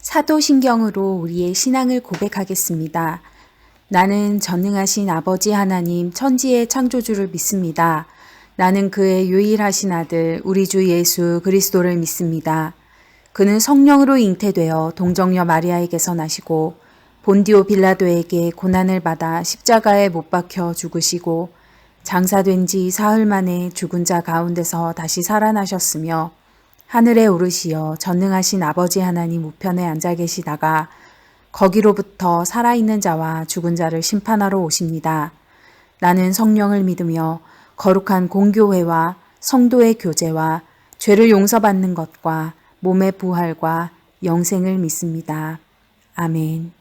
사도신경으로 우리의 신앙을 고백하겠습니다. 나는 전능하신 아버지 하나님 천지의 창조주를 믿습니다. 나는 그의 유일하신 아들 우리 주 예수 그리스도를 믿습니다. 그는 성령으로 잉태되어 동정녀 마리아에게서 나시고 본디오 빌라도에게 고난을 받아 십자가에 못 박혀 죽으시고 장사된 지 사흘 만에 죽은 자 가운데서 다시 살아나셨으며 하늘에 오르시어 전능하신 아버지 하나님 우편에 앉아 계시다가 거기로부터 살아있는 자와 죽은 자를 심판하러 오십니다. 나는 성령을 믿으며 거룩한 공교회와 성도의 교제와 죄를 용서받는 것과 몸의 부활과 영생을 믿습니다. 아멘.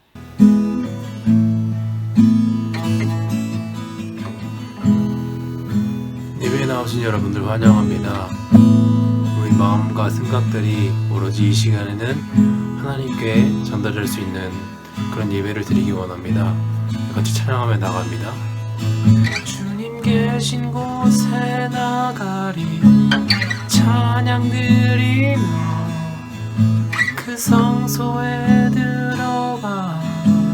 예배에 나오신 여러분들 환영합니다. 우리 마음과 생각들이 오로지 이 시간에는 하나님께 전달될 수 있는 그런 예배를 드리기 원합니다. 같이 찬양하며 나갑니다. 주님 계신 곳에 나가리 찬양 드리며 그 성소에 들어가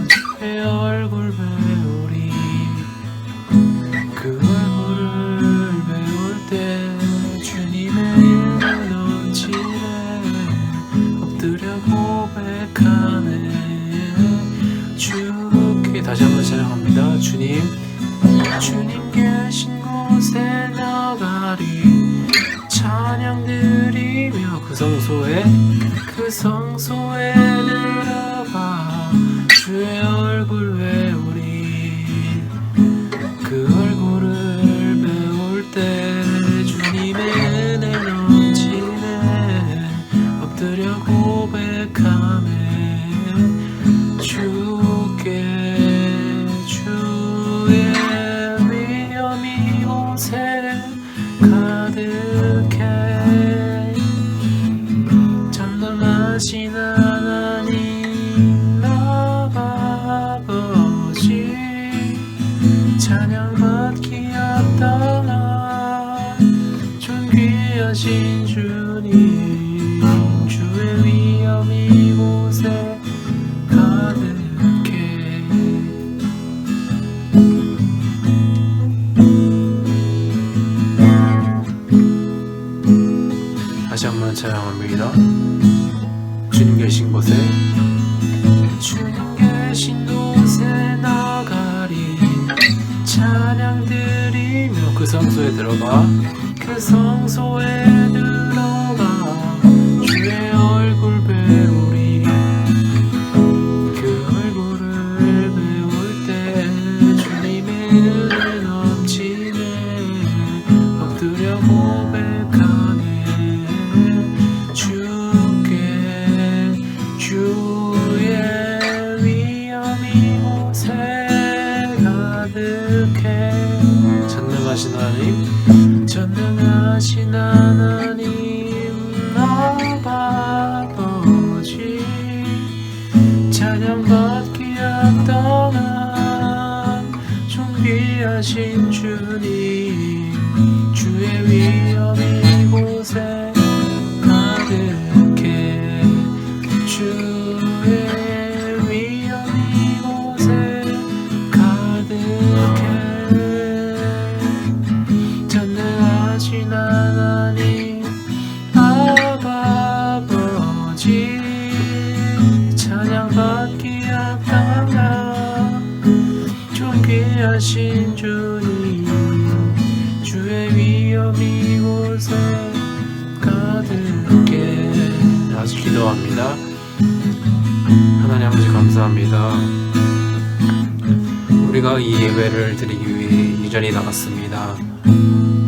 주의 얼굴 배우리 그 얼굴을 배울 때 주님의 이름 넘치네 엎드려 고백하네 주께 다시 한번 찬양합니다. 주님 계신 곳에 나가리 찬양 드리며 그 성소에 들어가 주의 얼굴 배우리 그 얼굴을 배울 때 주님의 은혜 넘치네 엎드려 고백하네 주께 주의 위엄 이곳에 가득해 전능하신 하나님 아버지 찬양받기 합당한 존귀하신 주님 주의 위엄 이곳에 가득해 다시 한번 찬양합니다. 주님 계신 곳에 나가리 찬양 드리며 그 성소에 들어가 주의 얼굴 배우리 그 얼굴을 배울 때 주님의 은혜 넘치네 엎드려 고백하네 주께 주의 위엄 이곳에 가득해 전능하신 하나님 아버지 찬양받기 합당한 존귀하신 주님 주의 위엄 이곳에 가득해 주의 위엄 이곳에 가득해 전능하신 하나님 아버지 찬양받기 합당한 존귀하신 주님 주의 위엄 이곳에 가득해 다시 기도합니다. 하나님 아버지 감사합니다. 우리가 이 예배를 드리기 위해 이 자리에 나갔습니다.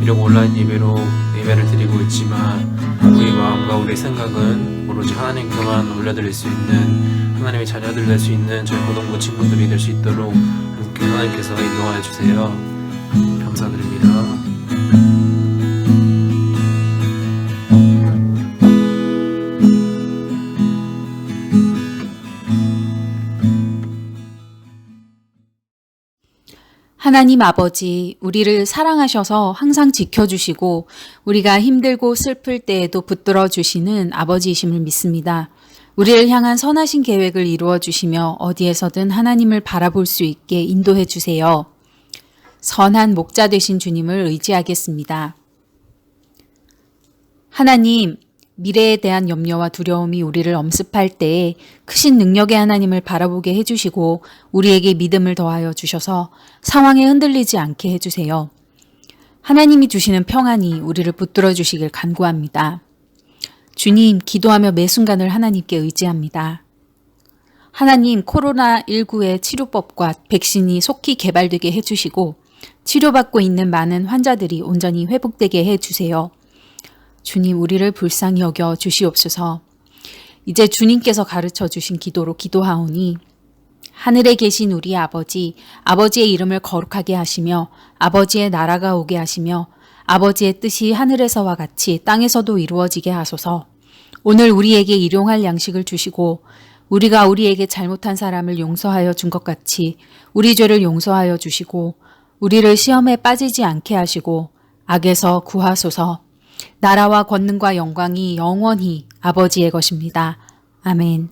비록 온라인 예배를 드리고 있지만 우리 마음과 우리 생각은 오로지 하나님께만 올려드릴 수 있는 하나님의 자녀들 될 수 있는 저희 고등부 친구들이 될 수 있도록 하나님께서 인도하여 주세요. 감사드립니다. 하나님 아버지, 우리를 사랑하셔서 항상 지켜주시고 우리가 힘들고 슬플 때에도 붙들어 주시는 아버지이심을 믿습니다. 우리를 향한 선하신 계획을 이루어 주시며 어디에서든 하나님을 바라볼 수 있게 인도해 주세요. 선한 목자 되신 주님을 의지하겠습니다. 하나님, 미래에 대한 염려와 두려움이 우리를 엄습할 때에 크신 능력의 하나님을 바라보게 해주시고 우리에게 믿음을 더하여 주셔서 상황에 흔들리지 않게 해주세요. 하나님이 주시는 평안이 우리를 붙들어 주시길 간구합니다. 주님, 기도하며 매 순간을 하나님께 의지합니다. 하나님, 코로나19의 치료법과 백신이 속히 개발되게 해주시고 치료받고 있는 많은 환자들이 온전히 회복되게 해주세요. 주님, 우리를 불쌍히 여겨 주시옵소서. 이제 주님께서 가르쳐 주신 기도로 기도하오니 하늘에 계신 우리 아버지, 아버지의 이름을 거룩하게 하시며 아버지의 나라가 오게 하시며 아버지의 뜻이 하늘에서와 같이 땅에서도 이루어지게 하소서. 오늘 우리에게 일용할 양식을 주시고 우리가 우리에게 잘못한 사람을 용서하여 준 것 같이 우리 죄를 용서하여 주시고 우리를 시험에 빠지지 않게 하시고 악에서 구하소서. 나라와 권능과 영광이 영원히 아버지의 것입니다. 아멘.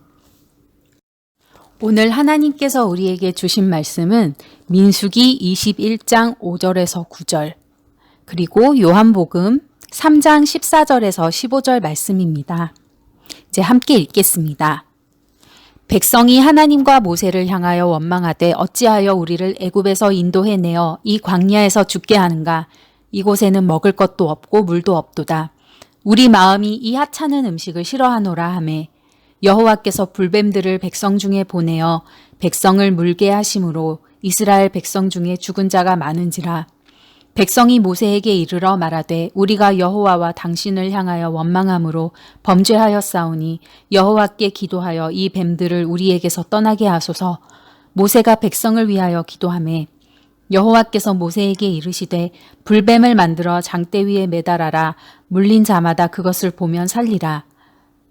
오늘 하나님께서 우리에게 주신 말씀은 민수기 21장 5절에서 9절, 그리고 요한복음 3장 14절에서 15절 말씀입니다. 이제 함께 읽겠습니다. 백성이 하나님과 모세를 향하여 원망하되 어찌하여 우리를 애굽에서 인도해내어 이 광야에서 죽게 하는가? 이곳에는 먹을 것도 없고 물도 없도다. 우리 마음이 이 하찮은 음식을 싫어하노라 하매 여호와께서 불뱀들을 백성 중에 보내어 백성을 물게 하심으로 이스라엘 백성 중에 죽은 자가 많은지라. 백성이 모세에게 이르러 말하되 우리가 여호와와 당신을 향하여 원망함으로 범죄하였사오니 여호와께 기도하여 이 뱀들을 우리에게서 떠나게 하소서. 모세가 백성을 위하여 기도하매 여호와께서 모세에게 이르시되 불뱀을 만들어 장대 위에 매달아라. 물린 자마다 그것을 보면 살리라.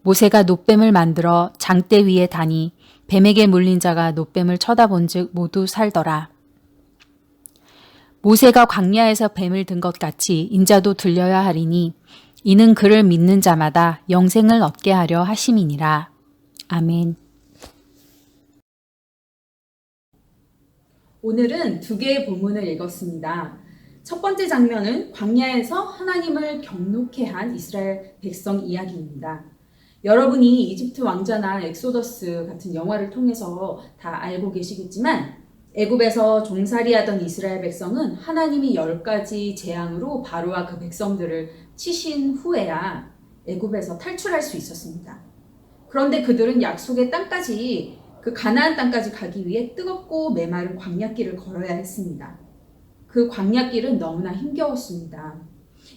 모세가 놋뱀을 만들어 장대 위에 다니 뱀에게 물린 자가 놋뱀을 쳐다본즉 모두 살더라. 모세가 광야에서 뱀을 든 것 같이 인자도 들려야 하리니 이는 그를 믿는 자마다 영생을 얻게 하려 하심이니라. 아멘. 오늘은 두 개의 본문을 읽었습니다. 첫 번째 장면은 광야에서 하나님을 경노케 한 이스라엘 백성 이야기입니다. 여러분이 이집트 왕자나 엑소더스 같은 영화를 통해서 다 알고 계시겠지만 애굽에서 종살이하던 이스라엘 백성은 하나님이 10가지 재앙으로 바로와 그 백성들을 치신 후에야 애굽에서 탈출할 수 있었습니다. 그런데 그들은 약속의 땅까지, 그 가나안 땅까지 가기 위해 뜨겁고 메마른 광야길을 걸어야 했습니다. 그 광야길은 너무나 힘겨웠습니다.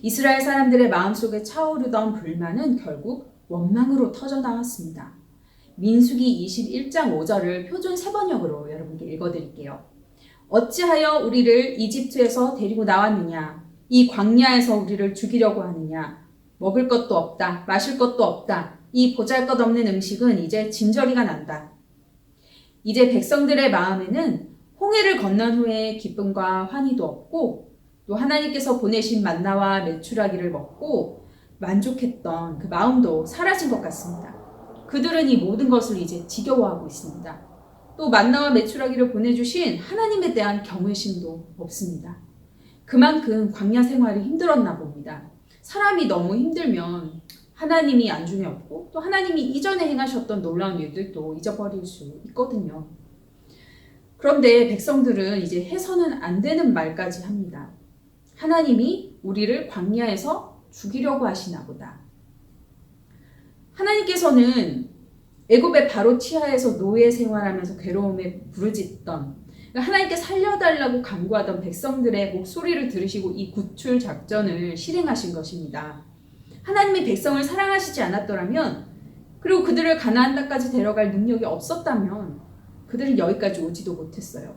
이스라엘 사람들의 마음속에 차오르던 불만은 결국 원망으로 터져나왔습니다. 민수기 21장 5절을 표준 세번역으로 여러분께 읽어드릴게요. 어찌하여 우리를 이집트에서 데리고 나왔느냐? 이 광야에서 우리를 죽이려고 하느냐? 먹을 것도 없다, 마실 것도 없다. 이 보잘것없는 음식은 이제 진저리가 난다. 이제 백성들의 마음에는 홍해를 건넌 후에 기쁨과 환희도 없고 또 하나님께서 보내신 만나와 메추라기를 먹고 만족했던 그 마음도 사라진 것 같습니다. 그들은 이 모든 것을 이제 지겨워하고 있습니다. 또 만나와 메추라기를 보내주신 하나님에 대한 경외심도 없습니다. 그만큼 광야 생활이 힘들었나 봅니다. 사람이 너무 힘들면 하나님이 안중에 없고 또 하나님이 이전에 행하셨던 놀라운 일들도 잊어버릴 수 있거든요. 그런데 백성들은 이제 해서는 안 되는 말까지 합니다. 하나님이 우리를 광야에서 죽이려고 하시나 보다. 하나님께서는 애굽의 바로 치하에서 노예 생활하면서 괴로움에 부르짖던, 하나님께 살려달라고 간구하던 백성들의 목소리를 들으시고 이 구출 작전을 실행하신 것입니다. 하나님이 백성을 사랑하시지 않았더라면, 그리고 그들을 가나안 땅까지 데려갈 능력이 없었다면 그들은 여기까지 오지도 못했어요.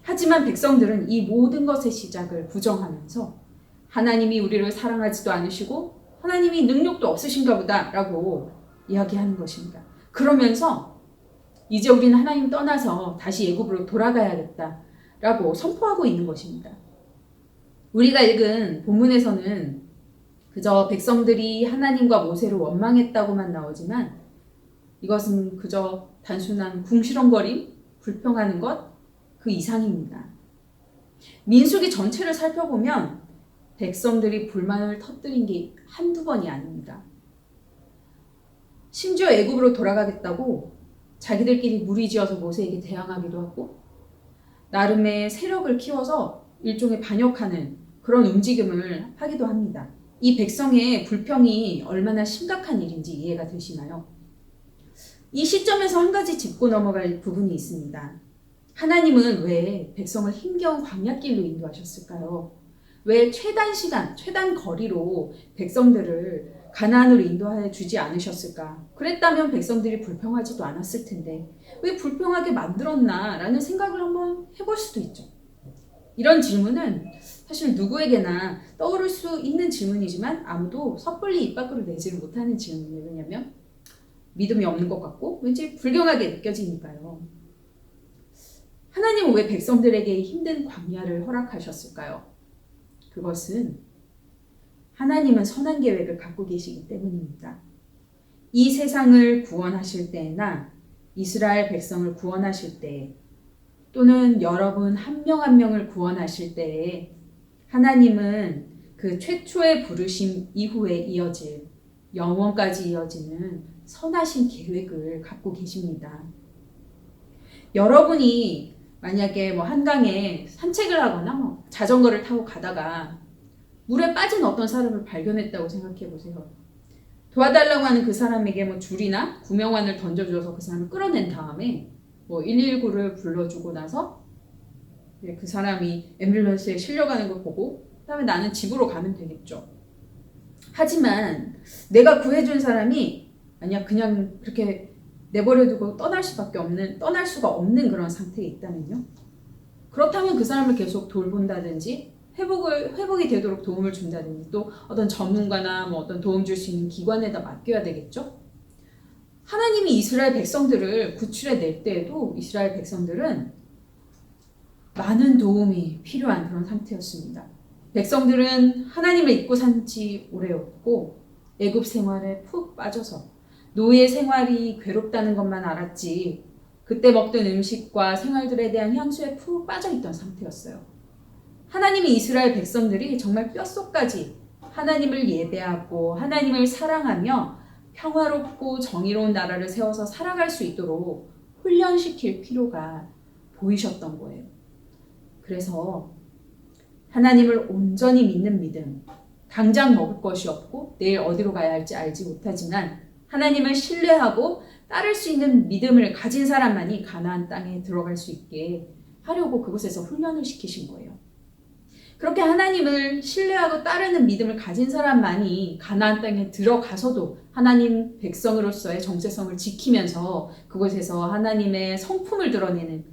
하지만 백성들은 이 모든 것의 시작을 부정하면서 하나님이 우리를 사랑하지도 않으시고 하나님이 능력도 없으신가 보다 라고 이야기하는 것입니다. 그러면서 이제 우리는 하나님 떠나서 다시 애굽으로 돌아가야겠다 라고 선포하고 있는 것입니다. 우리가 읽은 본문에서는 그저 백성들이 하나님과 모세를 원망했다고만 나오지만 이것은 그저 단순한 궁시렁거림, 불평하는 것, 그 이상입니다. 민수기 전체를 살펴보면 백성들이 불만을 터뜨린 게 한두 번이 아닙니다. 심지어 애굽으로 돌아가겠다고 자기들끼리 무리지어서 모세에게 대항하기도 하고 나름의 세력을 키워서 일종의 반역하는 그런 움직임을 하기도 합니다. 이 백성의 불평이 얼마나 심각한 일인지 이해가 되시나요? 이 시점에서 한 가지 짚고 넘어갈 부분이 있습니다. 하나님은 왜 백성을 힘겨운 광야길로 인도하셨을까요? 왜 최단 시간, 최단 거리로 백성들을 가나안으로 인도해 주지 않으셨을까? 그랬다면 백성들이 불평하지도 않았을 텐데 왜 불평하게 만들었나? 라는 생각을 한번 해볼 수도 있죠. 이런 질문은 사실 누구에게나 떠오를 수 있는 질문이지만 아무도 섣불리 입 밖으로 내지를 못하는 질문이에요. 왜냐하면 믿음이 없는 것 같고 왠지 불경하게 느껴지니까요. 하나님은 왜 백성들에게 힘든 광야를 허락하셨을까요? 그것은 하나님은 선한 계획을 갖고 계시기 때문입니다. 이 세상을 구원하실 때나 이스라엘 백성을 구원하실 때 또는 여러분 한 명 한 명을 구원하실 때에 하나님은 그 최초의 부르심 이후에 이어질 영원까지 이어지는 선하신 계획을 갖고 계십니다. 여러분이 만약에 한강에 산책을 하거나 자전거를 타고 가다가 물에 빠진 어떤 사람을 발견했다고 생각해 보세요. 도와달라고 하는 그 사람에게 줄이나 구명환을 던져줘서 그 사람을 끌어낸 다음에 119를 불러주고 나서 그 사람이 앰뷸런스에 실려가는 걸 보고 그다음에 나는 집으로 가면 되겠죠. 하지만 내가 구해준 사람이 만약 그냥 그렇게 내버려두고 떠날 수가 없는 그런 상태에 있다면요. 그렇다면 그 사람을 계속 돌본다든지 회복이 되도록 도움을 준다든지 또 어떤 전문가나 어떤 도움 줄 수 있는 기관에다 맡겨야 되겠죠. 하나님이 이스라엘 백성들을 구출해 낼 때에도 이스라엘 백성들은 많은 도움이 필요한 그런 상태였습니다. 백성들은 하나님을 잊고 산 지 오래였고 애굽 생활에 푹 빠져서 노예 생활이 괴롭다는 것만 알았지 그때 먹던 음식과 생활들에 대한 향수에 푹 빠져있던 상태였어요. 하나님이 이스라엘 백성들이 정말 뼛속까지 하나님을 예배하고 하나님을 사랑하며 평화롭고 정의로운 나라를 세워서 살아갈 수 있도록 훈련시킬 필요가 보이셨던 거예요. 그래서 하나님을 온전히 믿는 믿음, 당장 먹을 것이 없고 내일 어디로 가야 할지 알지 못하지만 하나님을 신뢰하고 따를 수 있는 믿음을 가진 사람만이 가나안 땅에 들어갈 수 있게 하려고 그곳에서 훈련을 시키신 거예요. 그렇게 하나님을 신뢰하고 따르는 믿음을 가진 사람만이 가나안 땅에 들어가서도 하나님 백성으로서의 정체성을 지키면서 그곳에서 하나님의 성품을 드러내는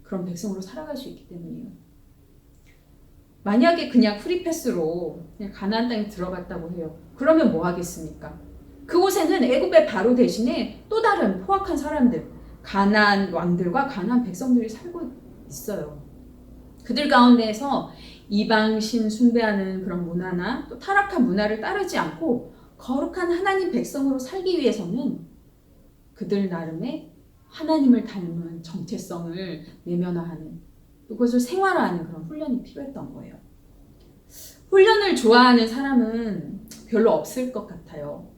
그런 백성으로 살아갈 수 있기 때문이에요. 만약에 그냥 프리패스로 그냥 가나안 땅에 들어갔다고 해요. 그러면 뭐 하겠습니까? 그곳에는 애굽의 바로 대신에 또 다른 포악한 사람들, 가나안 왕들과 가나안 백성들이 살고 있어요. 그들 가운데에서 이방신 숭배하는 그런 문화나 또 타락한 문화를 따르지 않고 거룩한 하나님 백성으로 살기 위해서는 그들 나름의 하나님을 닮은 정체성을 내면화하는 그것을 생활화하는 그런 훈련이 필요했던 거예요. 훈련을 좋아하는 사람은 별로 없을 것 같아요.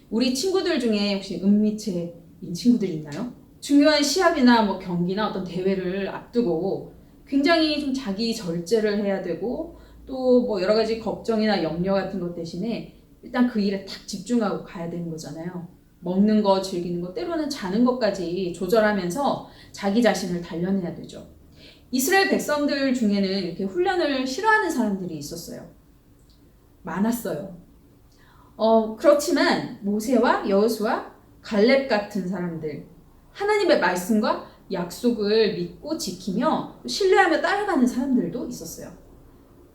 우리 친구들 중에 혹시 은미체인 친구들이 있나요? 중요한 시합이나 경기나 어떤 대회를 앞두고 굉장히 좀 자기 절제를 해야 되고 또 여러 가지 걱정이나 염려 같은 것 대신에 일단 그 일에 딱 집중하고 가야 되는 거잖아요. 먹는 거, 즐기는 거, 때로는 자는 것까지 조절하면서 자기 자신을 단련해야 되죠. 이스라엘 백성들 중에는 이렇게 훈련을 싫어하는 사람들이 있었어요. 많았어요. 그렇지만 모세와 여호수아, 갈렙 같은 사람들, 하나님의 말씀과 약속을 믿고 지키며 신뢰하며 따라가는 사람들도 있었어요.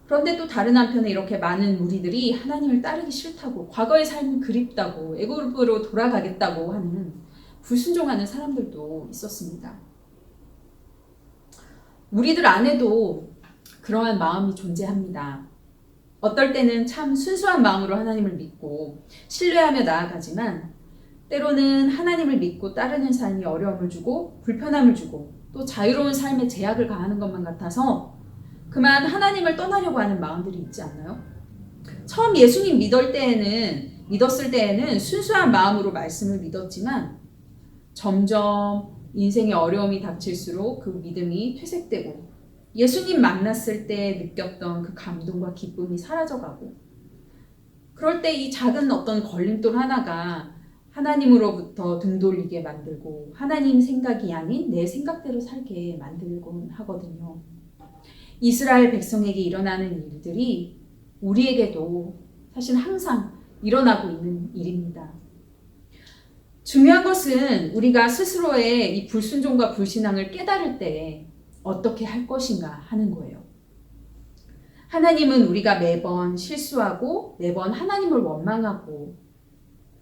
그런데 또 다른 한편에 이렇게 많은 무리들이 하나님을 따르기 싫다고, 과거의 삶이 그립다고, 애굽으로 돌아가겠다고 하는 불순종하는 사람들도 있었습니다. 우리들 안에도 그러한 마음이 존재합니다. 어떨 때는 참 순수한 마음으로 하나님을 믿고 신뢰하며 나아가지만 때로는 하나님을 믿고 따르는 삶이 어려움을 주고 불편함을 주고 또 자유로운 삶에 제약을 가하는 것만 같아서 그만 하나님을 떠나려고 하는 마음들이 있지 않나요? 처음 예수님 믿었을 때에는 순수한 마음으로 말씀을 믿었지만 점점 인생의 어려움이 닥칠수록 그 믿음이 퇴색되고 예수님 만났을 때 느꼈던 그 감동과 기쁨이 사라져가고 그럴 때 이 작은 어떤 걸림돌 하나가 하나님으로부터 등 돌리게 만들고 하나님 생각이 아닌 내 생각대로 살게 만들곤 하거든요. 이스라엘 백성에게 일어나는 일들이 우리에게도 사실 항상 일어나고 있는 일입니다. 중요한 것은 우리가 스스로의 이 불순종과 불신앙을 깨달을 때 어떻게 할 것인가 하는 거예요. 하나님은 우리가 매번 실수하고 매번 하나님을 원망하고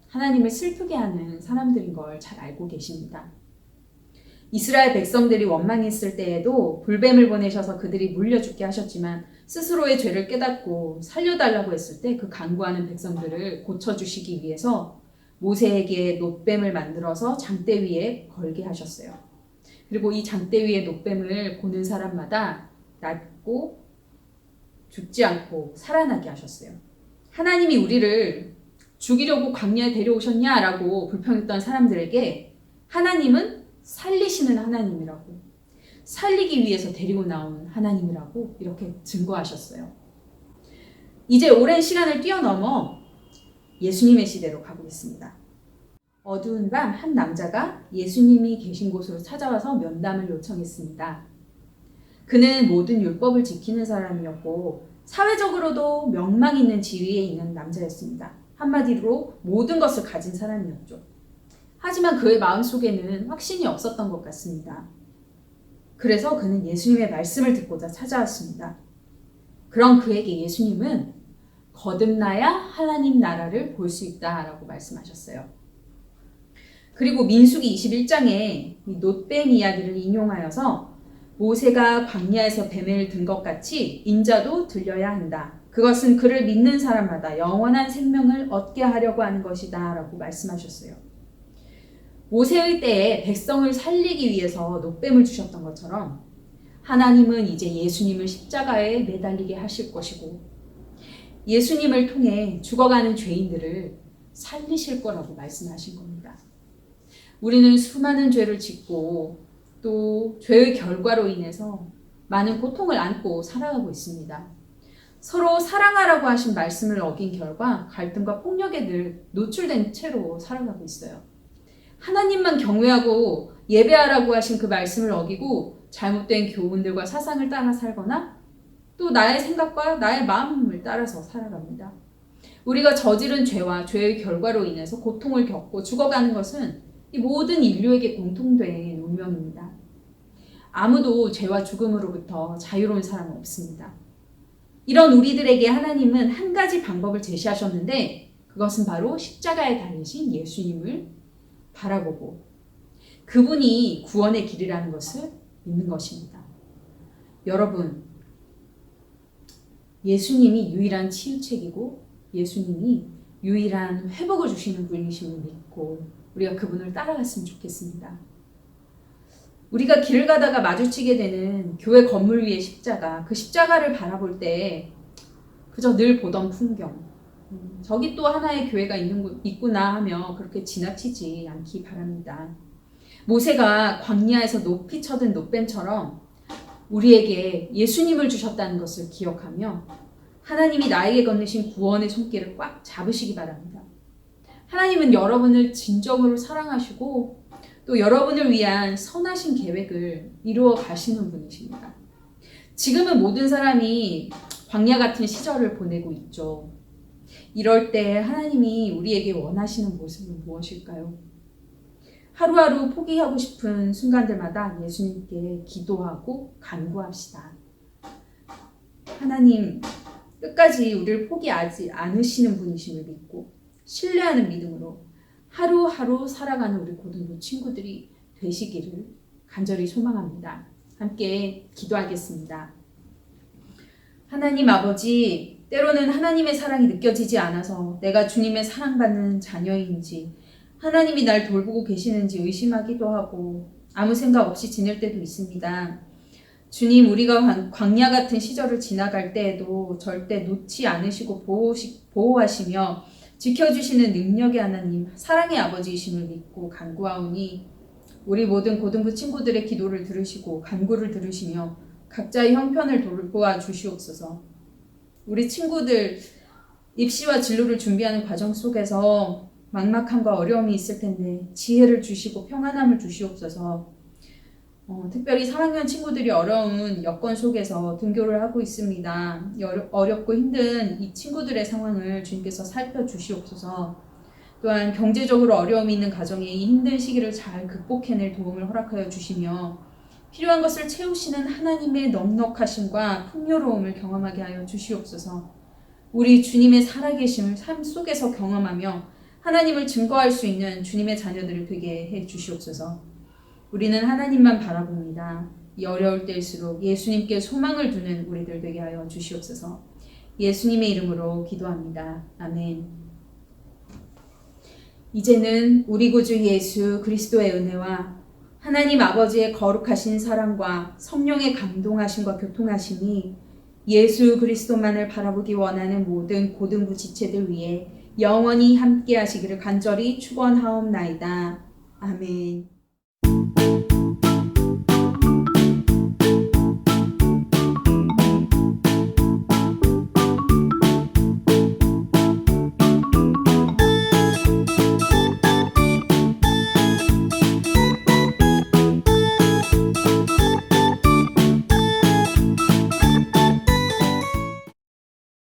하나님을 슬프게 하는 사람들인 걸 잘 알고 계십니다. 이스라엘 백성들이 원망했을 때에도 불뱀을 보내셔서 그들이 물려 죽게 하셨지만 스스로의 죄를 깨닫고 살려달라고 했을 때 그 간구하는 백성들을 고쳐주시기 위해서 모세에게 놋뱀을 만들어서 장대 위에 걸게 하셨어요. 그리고 이 장대 위에 놋뱀을 보는 사람마다 낫고 죽지 않고 살아나게 하셨어요. 하나님이 우리를 죽이려고 광야에 데려오셨냐라고 불평했던 사람들에게 하나님은 살리시는 하나님이라고, 살리기 위해서 데리고 나온 하나님이라고 이렇게 증거하셨어요. 이제 오랜 시간을 뛰어넘어 예수님의 시대로 가고 있습니다. 어두운 밤 한 남자가 예수님이 계신 곳으로 찾아와서 면담을 요청했습니다. 그는 모든 율법을 지키는 사람이었고 사회적으로도 명망 있는 지위에 있는 남자였습니다. 한마디로 모든 것을 가진 사람이었죠. 하지만 그의 마음속에는 확신이 없었던 것 같습니다. 그래서 그는 예수님의 말씀을 듣고자 찾아왔습니다. 그런 그에게 예수님은 거듭나야 하나님 나라를 볼 수 있다라고 말씀하셨어요. 그리고 민수기 21장에 이 놋뱀 이야기를 인용하여서 모세가 광야에서 뱀을 든 것 같이 인자도 들려야 한다. 그것은 그를 믿는 사람마다 영원한 생명을 얻게 하려고 하는 것이다 라고 말씀하셨어요. 모세의 때에 백성을 살리기 위해서 놋뱀을 주셨던 것처럼 하나님은 이제 예수님을 십자가에 매달리게 하실 것이고 예수님을 통해 죽어가는 죄인들을 살리실 거라고 말씀하신 겁니다. 우리는 수많은 죄를 짓고 또 죄의 결과로 인해서 많은 고통을 안고 살아가고 있습니다. 서로 사랑하라고 하신 말씀을 어긴 결과 갈등과 폭력에 늘 노출된 채로 살아가고 있어요. 하나님만 경외하고 예배하라고 하신 그 말씀을 어기고 잘못된 교훈들과 사상을 따라 살거나 또 나의 생각과 나의 마음을 따라서 살아갑니다. 우리가 저지른 죄와 죄의 결과로 인해서 고통을 겪고 죽어가는 것은 이 모든 인류에게 공통된 운명입니다. 아무도 죄와 죽음으로부터 자유로운 사람은 없습니다. 이런 우리들에게 하나님은 한 가지 방법을 제시하셨는데 그것은 바로 십자가에 달리신 예수님을 바라보고 그분이 구원의 길이라는 것을 믿는 것입니다. 여러분, 예수님이 유일한 치유책이고 예수님이 유일한 회복을 주시는 분이심을 믿고 우리가 그분을 따라갔으면 좋겠습니다. 우리가 길을 가다가 마주치게 되는 교회 건물 위의 십자가, 그 십자가를 바라볼 때 그저 늘 보던 풍경, 저기 또 하나의 교회가 있구나 하며 그렇게 지나치지 않기 바랍니다. 모세가 광야에서 높이 쳐든 놋뱀처럼 우리에게 예수님을 주셨다는 것을 기억하며 하나님이 나에게 건네신 구원의 손길을 꽉 잡으시기 바랍니다. 하나님은 여러분을 진정으로 사랑하시고 또 여러분을 위한 선하신 계획을 이루어 가시는 분이십니다. 지금은 모든 사람이 광야 같은 시절을 보내고 있죠. 이럴 때 하나님이 우리에게 원하시는 모습은 무엇일까요? 하루하루 포기하고 싶은 순간들마다 예수님께 기도하고 간구합시다. 하나님, 끝까지 우리를 포기하지 않으시는 분이심을 믿고 신뢰하는 믿음으로 하루하루 살아가는 우리 고등부 친구들이 되시기를 간절히 소망합니다. 함께 기도하겠습니다. 하나님 아버지, 때로는 하나님의 사랑이 느껴지지 않아서 내가 주님의 사랑받는 자녀인지 하나님이 날 돌보고 계시는지 의심하기도 하고 아무 생각 없이 지낼 때도 있습니다. 주님, 우리가 광야 같은 시절을 지나갈 때에도 절대 놓지 않으시고 보호하시며 지켜주시는 능력의 하나님, 사랑의 아버지이심을 믿고 간구하오니 우리 모든 고등부 친구들의 기도를 들으시고 간구를 들으시며 각자의 형편을 돌보아 주시옵소서. 우리 친구들 입시와 진로를 준비하는 과정 속에서 막막함과 어려움이 있을 텐데 지혜를 주시고 평안함을 주시옵소서. 특별히 3학년 친구들이 어려운 여건 속에서 등교를 하고 있습니다. 어렵고 힘든 이 친구들의 상황을 주님께서 살펴주시옵소서. 또한 경제적으로 어려움이 있는 가정의 이 힘든 시기를 잘 극복해낼 도움을 허락하여 주시며 필요한 것을 채우시는 하나님의 넉넉하심과 풍요로움을 경험하게 하여 주시옵소서. 우리 주님의 살아계심을 삶 속에서 경험하며 하나님을 증거할 수 있는 주님의 자녀들을 되게 해 주시옵소서. 우리는 하나님만 바라봅니다. 이 어려울 때일수록 예수님께 소망을 두는 우리들 되게 하여 주시옵소서. 예수님의 이름으로 기도합니다. 아멘. 이제는 우리 구주 예수 그리스도의 은혜와 하나님 아버지의 거룩하신 사랑과 성령의 감동하심과 교통하심이 예수 그리스도만을 바라보기 원하는 모든 고등부 지체들 위해 영원히 함께 하시기를 간절히 축원하옵나이다. 아멘.